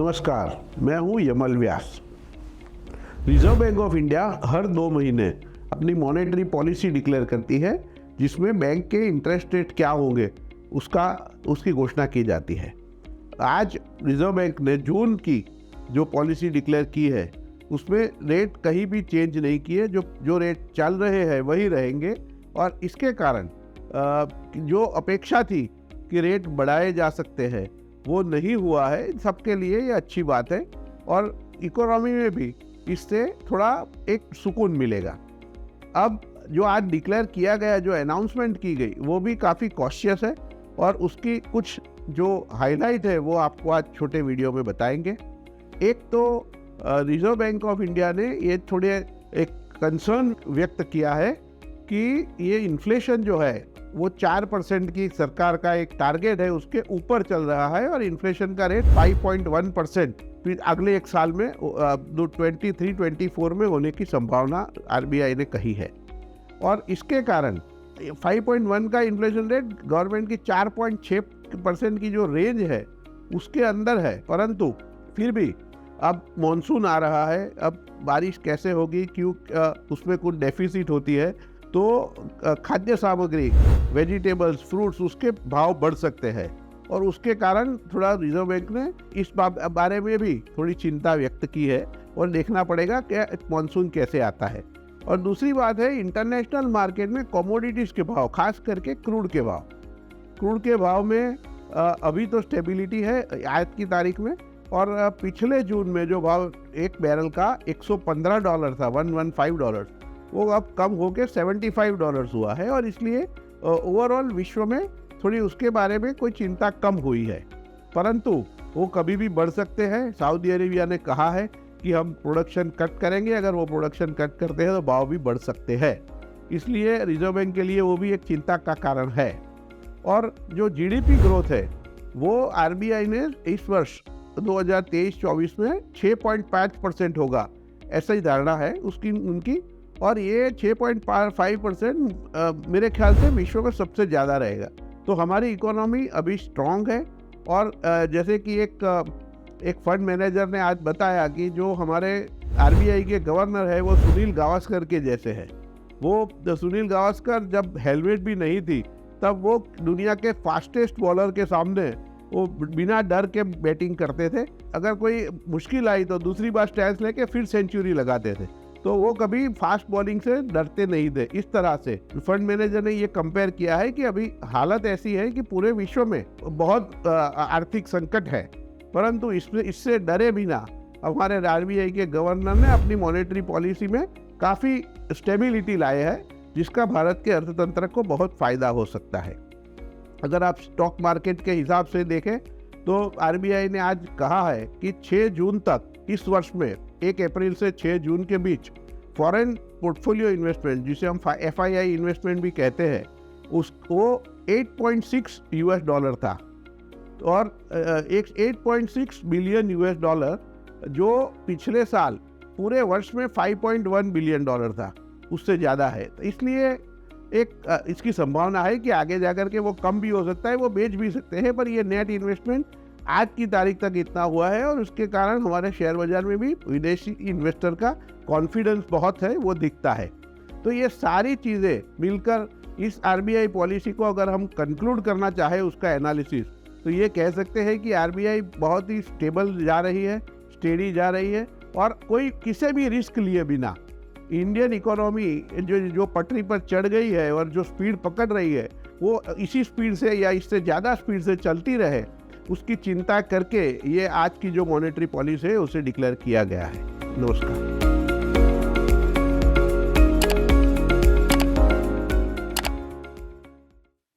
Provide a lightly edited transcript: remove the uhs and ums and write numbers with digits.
नमस्कार, मैं हूं Yamal Vyas. Reserve Bank of India हर 2 महीने अपनी मॉनेटरी पॉलिसी डिक्लेयर करती है, जिसमें बैंक के इंटरेस्ट रेट क्या होंगे उसकी घोषणा की जाती है। आज रिजर्व बैंक ने जून की जो पॉलिसी डिक्लेयर की है, उसमें रेट कहीं भी चेंज नहीं किए। जो रेट चल रहे हैं वही रहेंगे, और इसके कारण जो अपेक्षा थी कि रेट बढ़ाए जा सकते हैं वो नहीं हुआ है। सबके लिए ये अच्छी बात है, और इकोनॉमी में भी इससे थोड़ा एक सुकून मिलेगा। अब जो आज डिक्लेयर किया गया, जो अनाउंसमेंट की गई, वो भी काफ़ी कॉशियस है, और उसकी कुछ जो हाईलाइट है वो आपको आज छोटे वीडियो में बताएंगे। एक तो रिजर्व बैंक ऑफ इंडिया ने ये थोड़े एक कंसर्न व्यक्त किया है कि ये इन्फ्लेशन जो है वो 4% की सरकार का एक टारगेट है, उसके ऊपर चल रहा है, और इन्फ्लेशन का रेट 5.1% फिर अगले एक साल में 23-24 में होने की संभावना आरबीआई ने कही है। और इसके कारण 5.1 का इन्फ्लेशन रेट गवर्नमेंट की 4.6% की जो रेंज है उसके अंदर है। परंतु फिर भी अब मॉनसून आ रहा है, अब बारिश कैसे होगी, क्यों उसमें कुछ डेफिसिट होती है, तो खाद्य सामग्री, वेजिटेबल्स, फ्रूट्स, उसके भाव बढ़ सकते हैं, और उसके कारण थोड़ा रिजर्व बैंक ने इस बारे में भी थोड़ी चिंता व्यक्त की है, और देखना पड़ेगा कि मॉनसून कैसे आता है। और दूसरी बात है, इंटरनेशनल मार्केट में कमोडिटीज़ के भाव, खास करके क्रूड के भाव में अभी तो स्टेबिलिटी है आज की तारीख में, और पिछले जून में जो भाव एक बैरल का $115 था, $115, वो अब कम होकर $75 हुआ है, और इसलिए ओवरऑल विश्व में थोड़ी उसके बारे में कोई चिंता कम हुई है। परंतु वो कभी भी बढ़ सकते हैं। सऊदी अरेबिया ने कहा है कि हम प्रोडक्शन कट करेंगे, अगर वो प्रोडक्शन कट करते हैं तो भाव भी बढ़ सकते हैं। इसलिए रिजर्व बैंक के लिए वो भी एक चिंता का कारण है। और जो जीडीपी ग्रोथ है वो आरबीआई ने इस वर्ष 2023-24 में 6.5% होगा, ऐसा ही धारणा है उनकी। और ये 6.5% मेरे ख्याल से विश्व में सबसे ज़्यादा रहेगा। तो हमारी इकोनॉमी अभी स्ट्रॉन्ग है। और जैसे कि एक फंड मैनेजर ने आज बताया कि जो हमारे आरबीआई के गवर्नर है वो सुनील गावस्कर के जैसे है। वो सुनील गावस्कर जब हेलमेट भी नहीं थी, तब वो दुनिया के फास्टेस्ट बॉलर के सामने वो बिना डर के बैटिंग करते थे। अगर कोई मुश्किल आई तो दूसरी बार स्टैंस लेके फिर सेंचुरी लगाते थे। तो वो कभी फास्ट बॉलिंग से डरते नहीं थे। इस तरह से फंड मैनेजर ने ये कंपेयर किया है कि अभी हालत ऐसी है कि पूरे विश्व में बहुत आर्थिक संकट है, परंतु इससे डरे बिना हमारे आरबीआई के गवर्नर ने अपनी मॉनेटरी पॉलिसी में काफ़ी स्टेबिलिटी लाए है, जिसका भारत के अर्थतंत्र को बहुत फायदा हो सकता है। अगर आप स्टॉक मार्केट के हिसाब से देखें तो आरबीआई ने आज कहा है कि 6 जून तक, इस वर्ष में 1 अप्रैल से 6 जून के बीच फॉरेन पोर्टफोलियो इन्वेस्टमेंट, जिसे हम FII इन्वेस्टमेंट भी कहते हैं, उसको $8.6 था, और 8.6 बिलियन $, जो पिछले साल पूरे वर्ष में $5.1 बिलियन था, उससे ज़्यादा है। तो इसलिए इसकी संभावना है कि आगे जाकर के वो कम भी हो सकता है, वो बेच भी सकते हैं, पर ये नेट इन्वेस्टमेंट आज की तारीख तक इतना हुआ है, और उसके कारण हमारे शेयर बाजार में भी विदेशी इन्वेस्टर का कॉन्फिडेंस बहुत है, वो दिखता है। तो ये सारी चीज़ें मिलकर इस आरबीआई पॉलिसी को अगर हम कंक्लूड करना चाहें, उसका एनालिसिस, तो ये कह सकते हैं कि आरबीआई बहुत ही स्टेबल जा रही है, स्टेडी जा रही है, और कोई किसी भी रिस्क लिए बिना इंडियन इकोनॉमी जो पटरी पर चढ़ गई है और जो स्पीड पकड़ रही है, वो इसी स्पीड से या इससे ज़्यादा स्पीड से चलती रहे, उसकी चिंता करके ये आज की जो मॉनेटरी पॉलिसी है उसे डिक्लेयर किया गया है। नमस्कार।